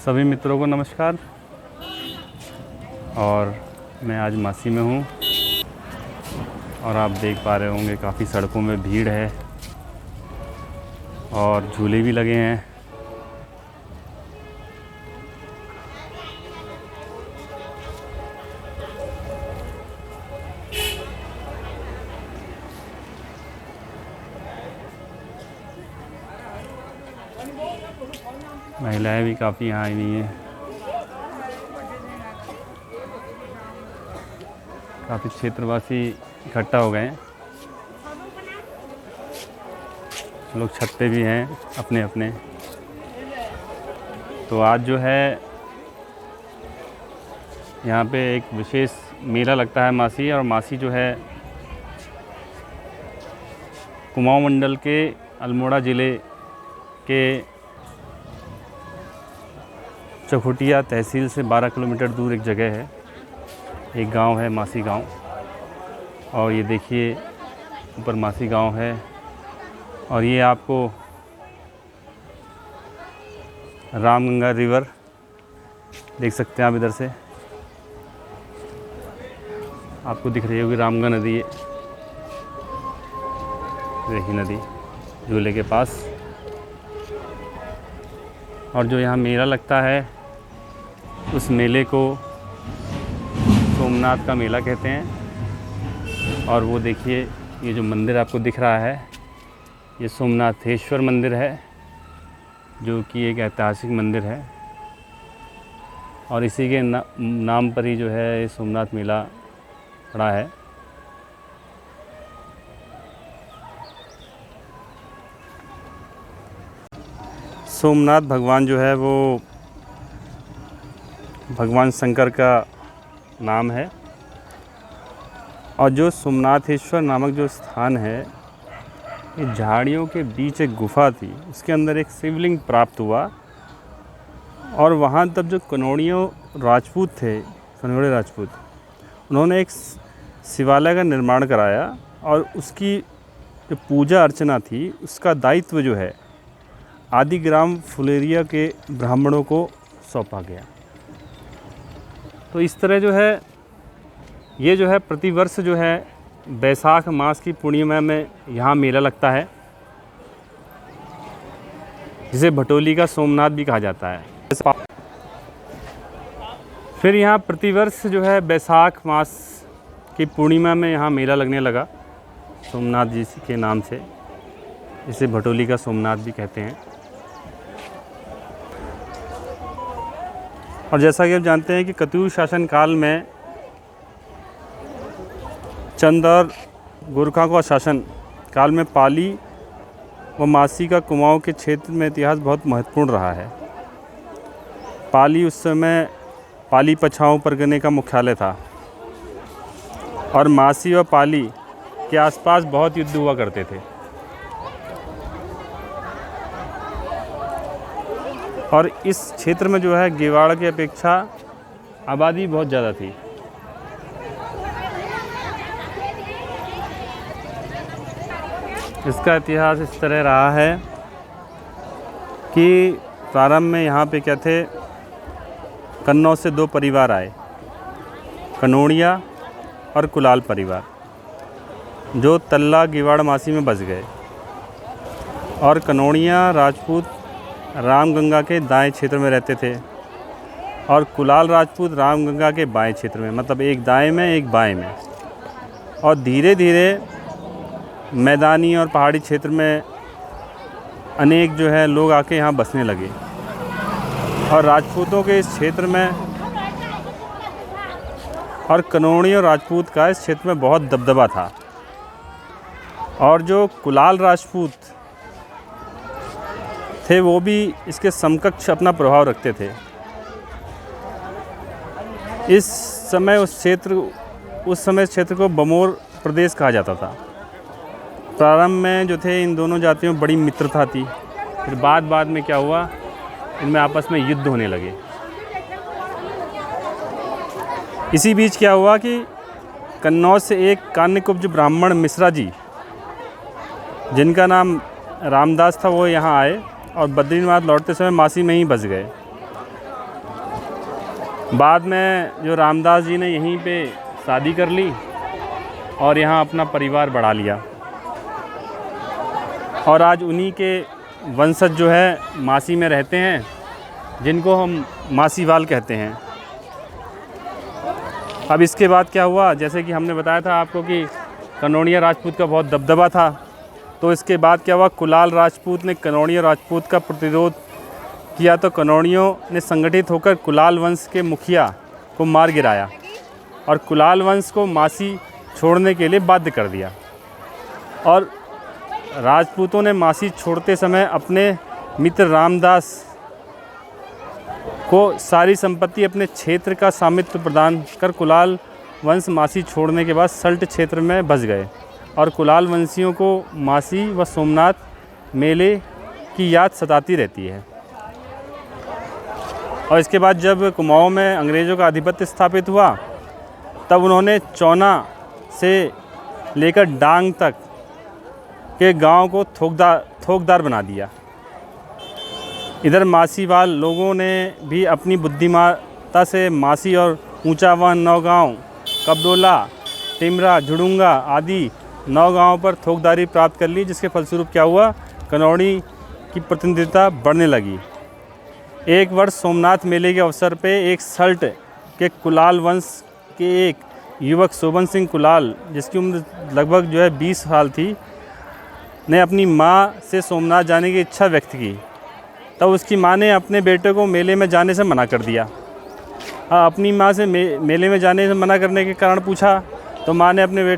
सभी मित्रों को नमस्कार। और मैं आज मासी में हूँ और आप देख पा रहे होंगे काफ़ी सड़कों में भीड़ है और झूले भी लगे हैं। महिलाएं भी काफ़ी यहाँ आई हुई हैं। काफ़ी क्षेत्रवासी इकट्ठा हो गए हैं। लोग छत पे भी हैं अपने अपने। तो आज जो है यहाँ पे एक विशेष मेला लगता है मासी। और मासी जो है कुमाऊं मंडल के अल्मोड़ा ज़िले के चौखुटिया तहसील से 12 किलोमीटर दूर एक जगह है, एक गांव है मासी गांव। और ये देखिए ऊपर मासी गांव है और ये आपको रामगंगा रिवर देख सकते हैं आप। इधर से आपको दिख रही होगी रामगंगा नदी। है देखिए नदी झूले के पास। और जो यहाँ मेला लगता है उस मेले को सोमनाथ का मेला कहते हैं। और वो देखिए ये जो मंदिर आपको दिख रहा है ये सोमनाथेश्वर मंदिर है, जो कि एक ऐतिहासिक मंदिर है। और इसी के नाम पर ही जो है ये सोमनाथ मेला पड़ा है। सोमनाथ भगवान जो है वो भगवान शंकर का नाम है। और जो सोमनाथेश्वर नामक जो स्थान है ये झाड़ियों के बीच एक गुफा थी, उसके अंदर एक शिवलिंग प्राप्त हुआ। और वहाँ तब जो कनौड़ियों राजपूत थे, कनौड़े राजपूत, उन्होंने एक शिवालय का निर्माण कराया और उसकी जो पूजा अर्चना थी उसका दायित्व जो है आदि ग्राम फुलेरिया के ब्राह्मणों को सौंपा गया। तो इस तरह जो है ये जो है प्रतिवर्ष जो है बैसाख मास की पूर्णिमा में यहाँ मेला लगता है, जिसे भटोली का सोमनाथ भी कहा जाता है। फिर यहाँ प्रतिवर्ष जो है बैसाख मास की पूर्णिमा में यहाँ मेला लगने लगा सोमनाथ जी के नाम से, इसे भटोली का सोमनाथ भी कहते हैं। और जैसा कि आप जानते हैं कि कत्यूर शासन काल में चंद और गोरखा का शासन काल में पाली व मासी का कुमाऊं के क्षेत्र में इतिहास बहुत महत्वपूर्ण रहा है। पाली उस समय पाली पछाऊ परगने का मुख्यालय था और मासी व पाली के आसपास बहुत युद्ध हुआ करते थे। और इस क्षेत्र में जो है गेवाड़ की अपेक्षा आबादी बहुत ज़्यादा थी। इसका इतिहास इस तरह रहा है कि प्रारंभ में यहाँ पे क्या थे, कन्नौज से 2 परिवार आए, कनौड़िया और कुलाल परिवार, जो तल्ला गेवाड़ मासी में बस गए। और कनौड़िया राजपूत रामगंगा के दाएं क्षेत्र में रहते थे और कुलाल राजपूत रामगंगा के बाएं क्षेत्र में, मतलब एक दाएं में एक बाएं में। और धीरे धीरे मैदानी और पहाड़ी क्षेत्र में अनेक जो है लोग आके यहाँ बसने लगे। और राजपूतों के इस क्षेत्र में और कनौड़ी और राजपूत का इस क्षेत्र में बहुत दबदबा था। और जो कुलाल राजपूत थे वो भी इसके समकक्ष अपना प्रभाव रखते थे। इस समय उस क्षेत्र को बमोर प्रदेश कहा जाता था। प्रारंभ में जो थे इन दोनों जातियों में बड़ी मित्रता थी। फिर बाद में क्या हुआ, इनमें आपस में युद्ध होने लगे। इसी बीच क्या हुआ कि कन्नौज से एक कान्यकुब्ज ब्राह्मण मिश्रा जी, जिनका नाम रामदास था, वो यहाँ आए और बद्रीनाथ लौटते समय मासी में ही बस गए। बाद में जो रामदास जी ने यहीं पे शादी कर ली और यहाँ अपना परिवार बढ़ा लिया, और आज उन्हीं के वंशज जो है मासी में रहते हैं, जिनको हम मासीवाल कहते हैं। अब इसके बाद क्या हुआ, जैसे कि हमने बताया था आपको कि कनौड़िया राजपूत का बहुत दबदबा था, तो इसके बाद क्या हुआ, कुलाल राजपूत ने कनौड़िया राजपूत का प्रतिरोध किया, तो कनौड़ियों ने संगठित होकर कुलाल वंश के मुखिया को मार गिराया और कुलाल वंश को मासी छोड़ने के लिए बाध्य कर दिया। और राजपूतों ने मासी छोड़ते समय अपने मित्र रामदास को सारी संपत्ति, अपने क्षेत्र का स्वामित्व प्रदान कर कुलाल वंश मासी छोड़ने के बाद सल्ट क्षेत्र में बस गए, और कुलाल वंशियों को मासी व सोमनाथ मेले की याद सताती रहती है। और इसके बाद जब कुमाऊं में अंग्रेज़ों का आधिपत्य स्थापित हुआ, तब उन्होंने चौना से लेकर डांग तक के गांव को थोकदार बना दिया। इधर मासीवाल लोगों ने भी अपनी बुद्धिमत्ता से मासी और ऊंचावन, नौगांव, कबडोला, टिमरा, झुडुंगा आदि 9 गाँवों पर थोकदारी प्राप्त कर ली, जिसके फलस्वरूप क्या हुआ, कनौड़ी की प्रतिनिधित्व बढ़ने लगी। एक वर्ष सोमनाथ मेले के अवसर पे एक सल्ट के कुलाल वंश के एक युवक शोभन सिंह कुलाल, जिसकी उम्र लगभग जो है 20 साल थी, ने अपनी मां से सोमनाथ जाने की इच्छा व्यक्त की। तब उसकी मां ने अपने बेटे को मेले में जाने से मना कर दिया। अपनी मां से मेले में जाने से मना करने के कारण पूछा, तो मां ने अपने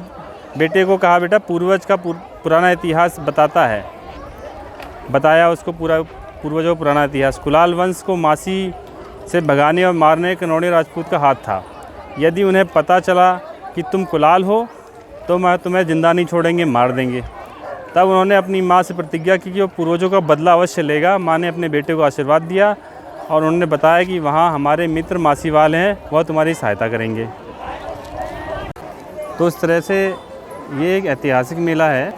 बेटे को कहा, बेटा पूर्वज का पुराना इतिहास बताया उसको पूर्वजों का पुराना इतिहास। कुलाल वंश को मासी से भगाने और मारने कनौड़ी राजपूत का हाथ था। यदि उन्हें पता चला कि तुम कुलाल हो तो मैं तुम्हें जिंदा नहीं छोड़ेंगे, मार देंगे। तब उन्होंने अपनी माँ से प्रतिज्ञा की कि वो पूर्वजों का बदला अवश्य लेगा। माँ ने अपने बेटे को आशीर्वाद दिया और उन्होंने बताया कि वहाँ हमारे मित्र मासीवाल हैं, वह तुम्हारी सहायता करेंगे। तो इस तरह से ये एक ऐतिहासिक मेला है,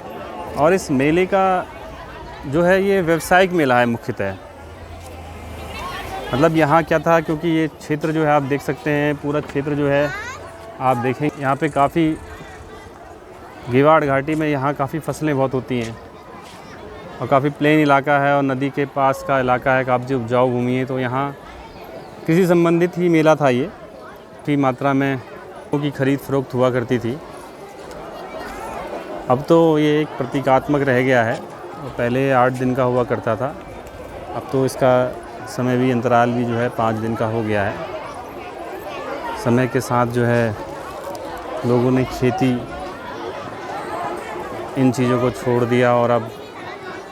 और इस मेले का जो है ये व्यावसायिक मेला है मुख्यतः। मतलब यहाँ क्या था, क्योंकि ये क्षेत्र जो है आप देख सकते हैं, पूरा क्षेत्र जो है आप देखें, यहाँ पे काफ़ी गिवाड़ घाटी में यहाँ काफ़ी फसलें बहुत होती हैं और काफ़ी प्लेन इलाका है और नदी के पास का इलाका है, काफ़ी उपजाऊ भूमि है। तो यहाँ कृषि संबंधित ही मेला था ये। काफ़ी मात्रा में की खरीद फरोख्त हुआ करती थी। अब तो ये एक प्रतीकात्मक रह गया है, पहले 8 दिन का हुआ करता था, अब तो इसका समय भी अंतराल भी जो है 5 दिन का हो गया है। समय के साथ जो है लोगों ने खेती इन चीज़ों को छोड़ दिया, और अब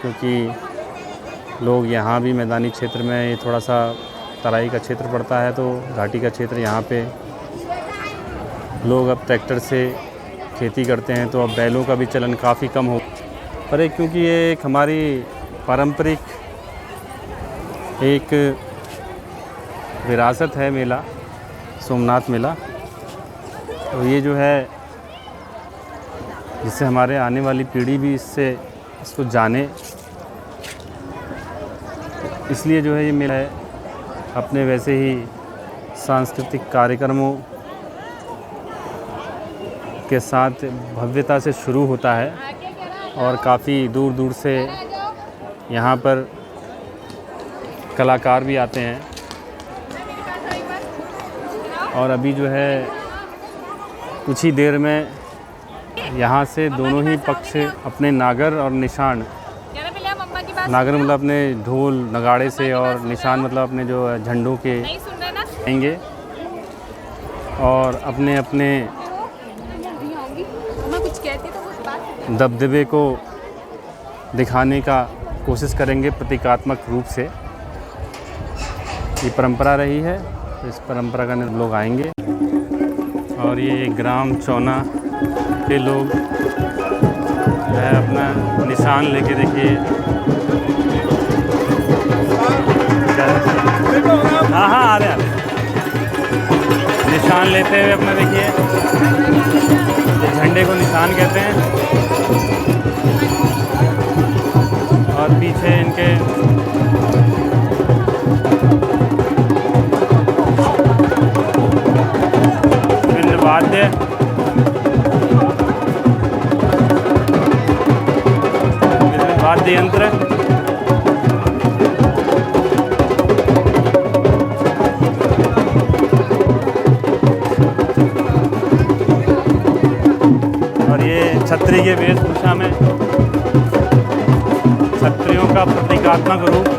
क्योंकि लोग यहाँ भी मैदानी क्षेत्र में, ये थोड़ा सा तराई का क्षेत्र पड़ता है, तो घाटी का क्षेत्र, यहाँ पे लोग अब ट्रैक्टर से खेती करते हैं, तो अब बैलों का भी चलन काफ़ी कम हो। पर क्योंकि ये एक हमारी पारंपरिक एक विरासत है मेला, सोमनाथ मेला, तो ये जो है जिससे हमारे आने वाली पीढ़ी भी इसको जाने, इसलिए जो है ये मेला है अपने वैसे ही सांस्कृतिक कार्यक्रमों के साथ भव्यता से शुरू होता है, और काफ़ी दूर दूर से यहाँ पर कलाकार भी आते हैं। और अभी जो है कुछ ही देर में यहाँ से दोनों ही पक्ष अपने नागर और निशान, नागर मतलब अपने ढोल नगाड़े से, और निशान मतलब अपने जो झंडों के आएंगे, और अपने अपने दबदबे को दिखाने का कोशिश करेंगे प्रतीकात्मक रूप से। ये परंपरा रही है, तो इस परंपरा का लोग आएंगे। और ये ग्राम चौना के लोग है अपना निशान लेके, देखिए हाँ आ रहे निशान लेते हुए अपना, देखिए झंडे को निशान कहते हैं, और पीछे इनके वाद्य यंत्र। और ये छत्री के वेशभूषा में क्षत्रियों का प्रतीकात्मक रूप।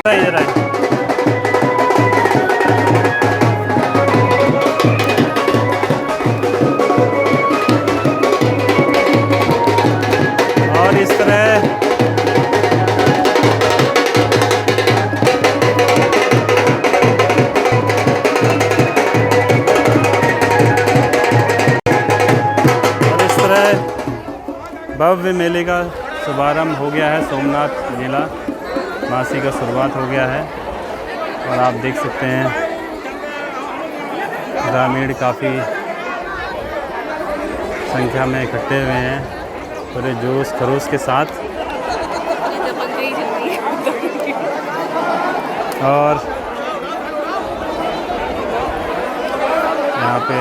इधर आए। और इस तरह भव्य मेले का शुभारंभ हो गया है। सोमनाथ मेला मासी का शुरुआत हो गया है और आप देख सकते हैं ग्रामीण काफ़ी संख्या में इकट्ठे हुए हैं पूरे जोश खरोश के साथ। और यहाँ पे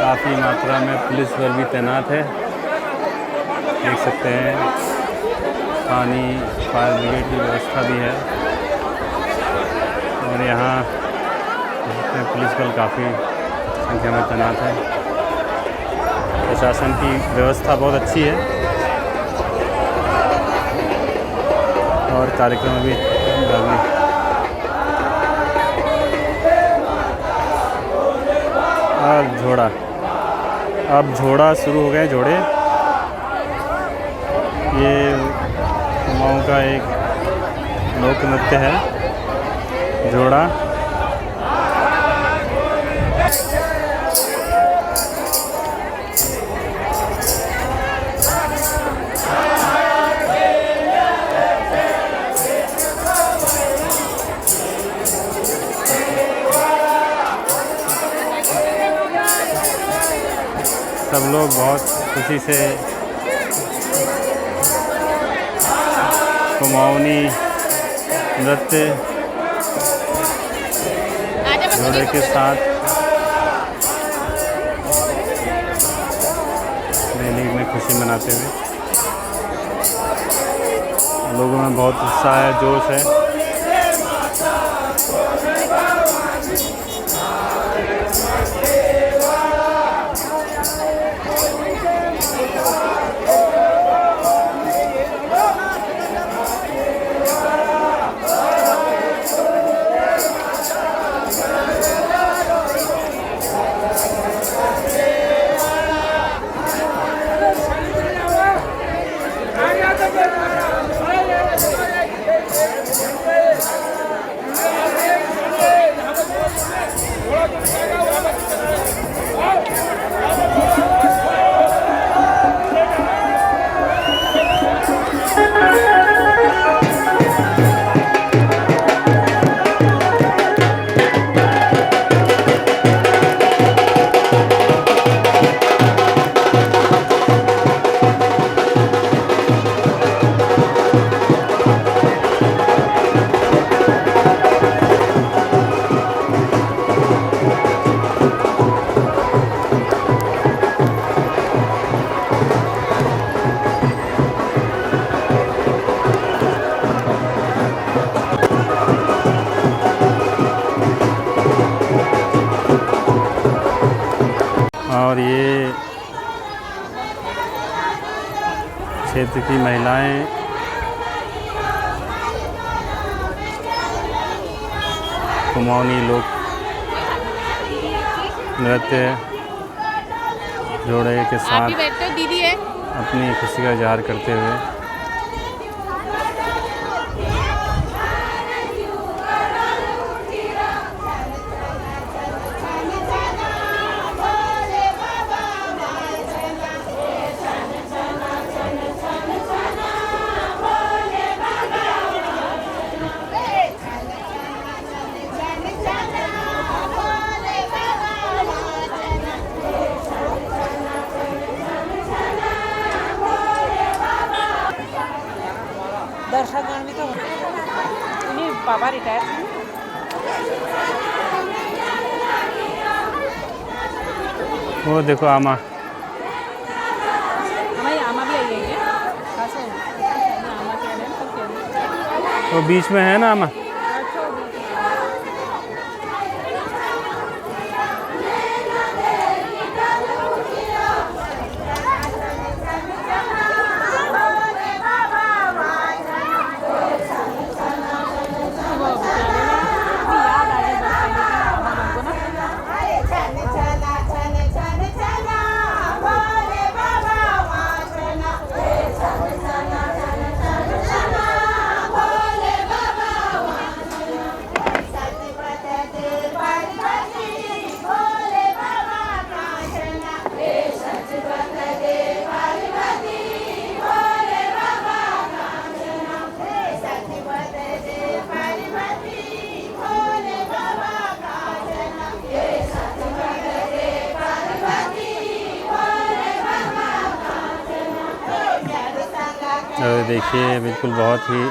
काफ़ी मात्रा में पुलिस बल भी तैनात है, देख सकते हैं। पानी फायर ब्रिगेड की व्यवस्था भी है और यहाँ पुलिस बल काफ़ी संख्या में तैनात है। प्रशासन की व्यवस्था बहुत अच्छी है और कार्यक्रम भी लगभग और झोड़ा, अब झोड़ा शुरू हो गए। जोड़े ये कुमाऊं का एक लोक नृत्य है जोड़ा। सब लोग बहुत खुशी से कुमाऊनी नृत्य जोड़े के साथ मेले में खुशी मनाते हुए लोगों में बहुत उत्साह है, जोश है। और ये क्षेत्र की महिलाएं कुमाऊनी लोक नृत्य जोड़े के साथ अपनी खुशी का इजहार करते हुए दर्शकगण भी तो नहीं पापा रिटायर वो देखो आमा हमारी आमा भी आई है क्या? खास है आमा क्या है तो क्या वो बीच में है ना आमा। और देखिए बिल्कुल बहुत ही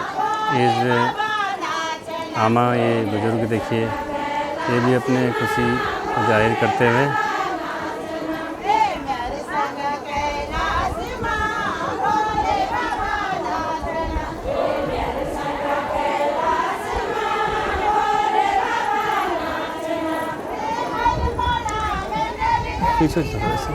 एज आमा ये बुज़ुर्ग देखिए, ये भी अपने खुशी को जाहिर करते हुए पीछे थोड़ा सा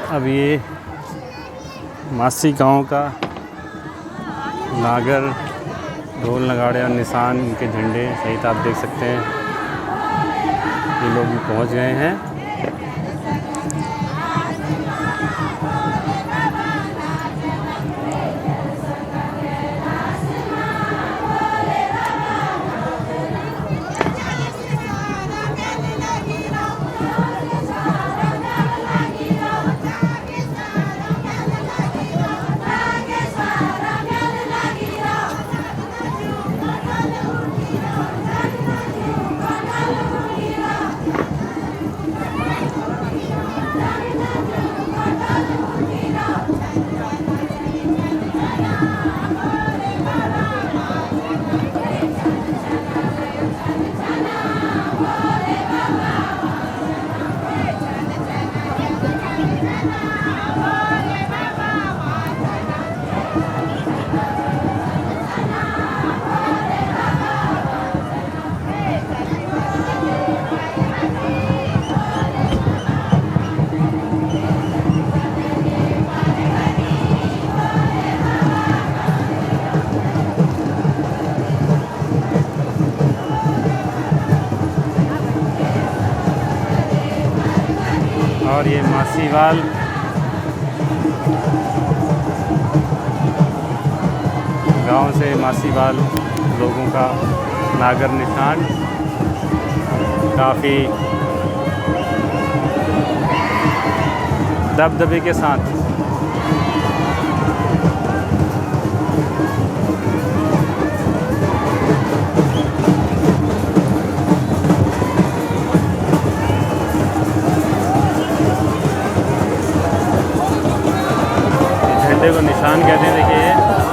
अब ये मासी गांव का नागर, ढोल नगाड़े और निशान, इनके झंडे सहित आप देख सकते हैं ये लोग भी पहुंच गए हैं। और ये मासीवाल गांव से मासीवाल लोगों का नागर निशान काफ़ी दबदबे के साथ झंडे को निशान कहते हैं, देखिए ये।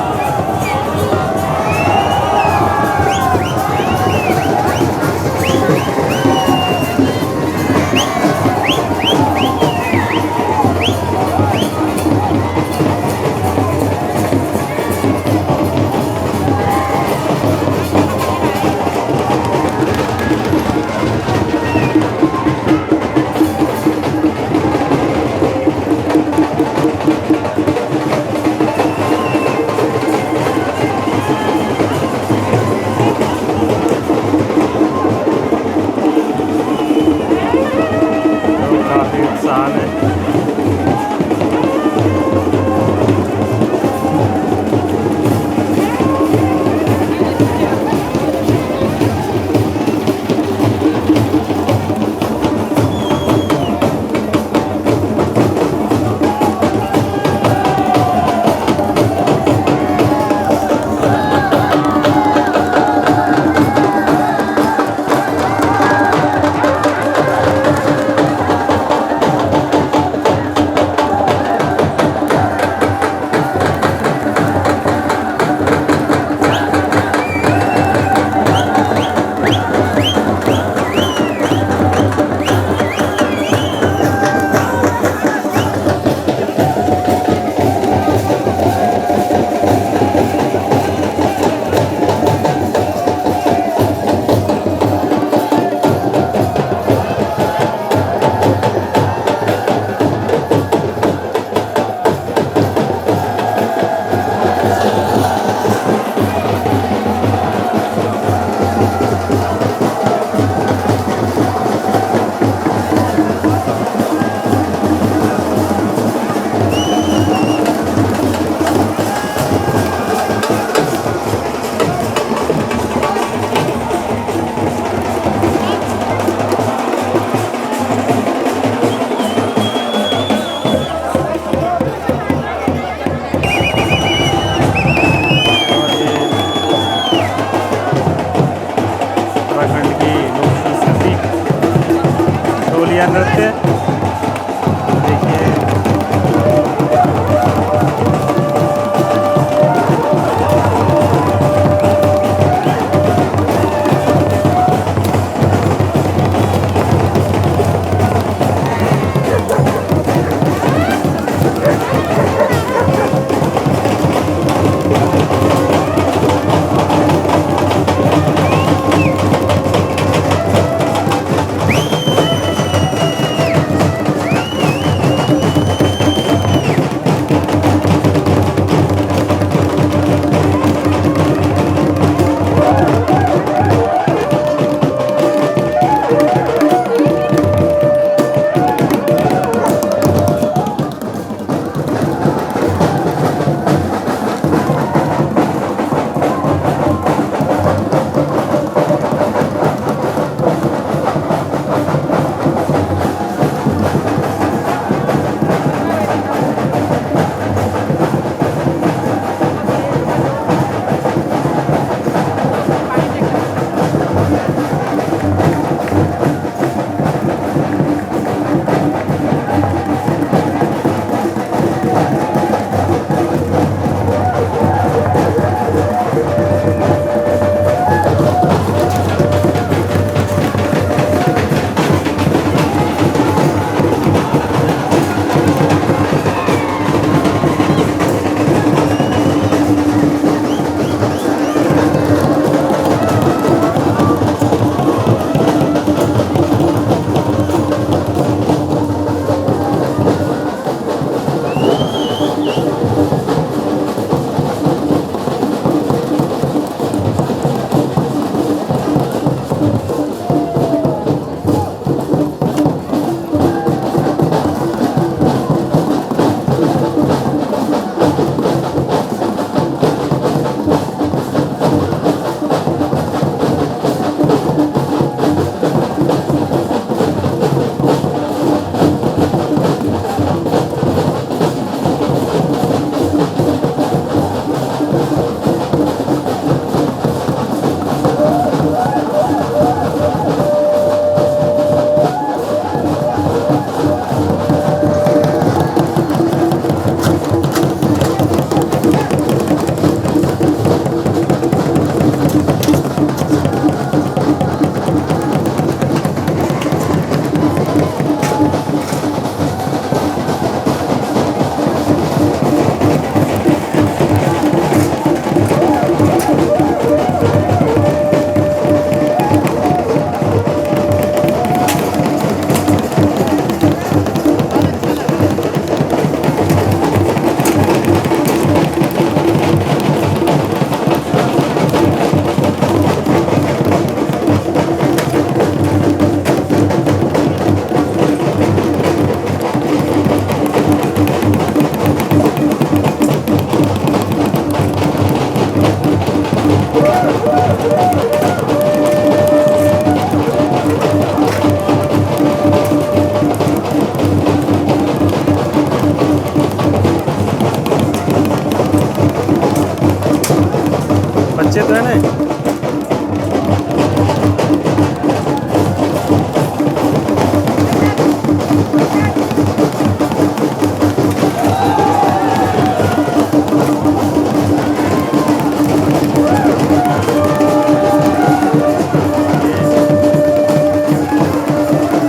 नीचे तो है ना।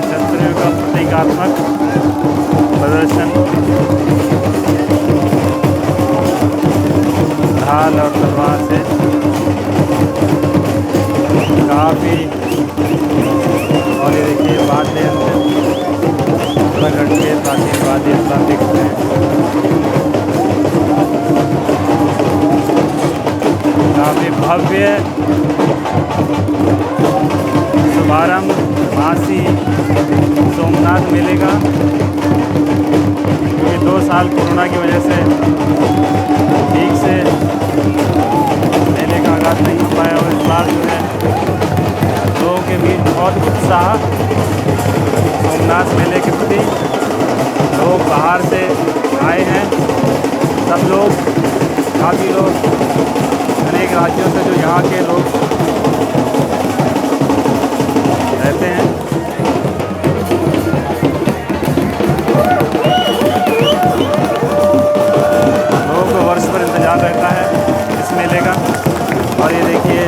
क्षत्रियों का प्रतीकात्मक प्रदर्शन, ढाल और तलवार से काफ़ी। और ये देखिए वाद्य यंत्र, उत्तराखंड के प्राचीन वाद्य यंत्र आप देख सकते हैं। काफ़ी भव्य शुभारंभ मासी सोमनाथ मेले का, क्योंकि 2 साल कोरोना की वजह से ठीक से मेले का आगाज़ नहीं हो पाया। और इस बार जो है लोगों के बीच बहुत उत्साह सोमनाथ मेले के प्रति। लोग बाहर से आए हैं, सब लोग, काफ़ी लोग अनेक राज्यों से जो यहाँ के लोग रहते हैं। लोगों को वर्ष भर इंतज़ार रहता है इस मेले का। और ये देखिए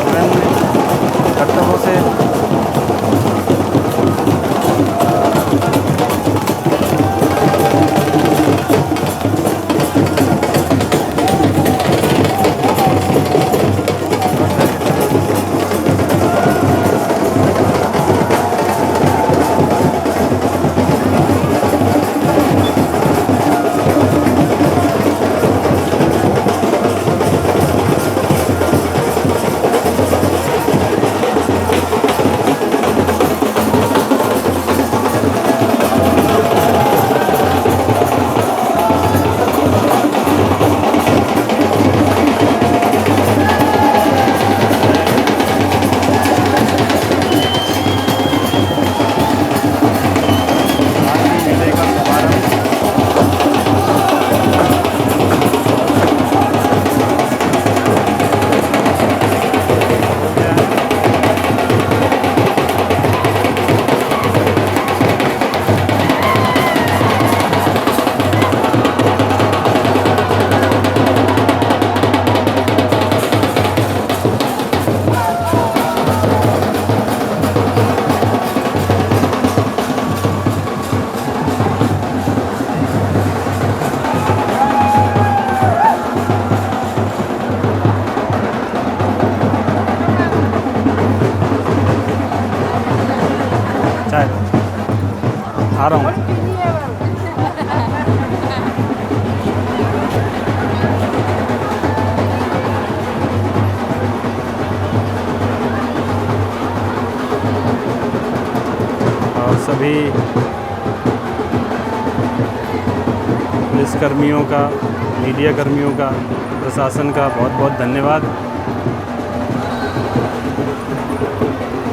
विभिन्न कर्तव्यों से आ रहा हूँ। और सभी पुलिसकर्मियों का, मीडिया कर्मियों का, प्रशासन का बहुत बहुत धन्यवाद।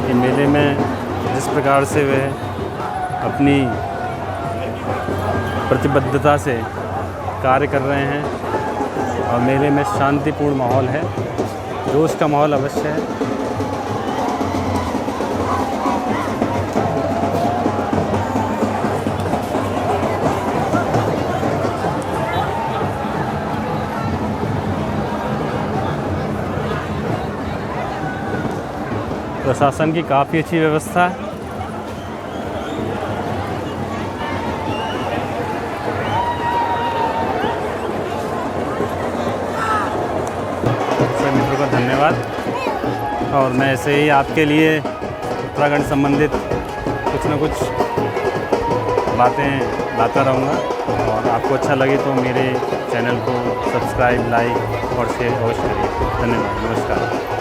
ये मेले में जिस प्रकार से वे अपनी प्रतिबद्धता से कार्य कर रहे हैं और मेले में शांतिपूर्ण माहौल है, जोश का माहौल अवश्य है। प्रशासन की काफ़ी अच्छी व्यवस्था है। सभी मित्रों का धन्यवाद। और मैं ऐसे ही आपके लिए उत्तराखंड संबंधित कुछ न कुछ बातें लाता रहूँगा। और आपको अच्छा लगे तो मेरे चैनल को सब्सक्राइब, लाइक और शेयर अवश्य करिए। धन्यवाद, नमस्कार।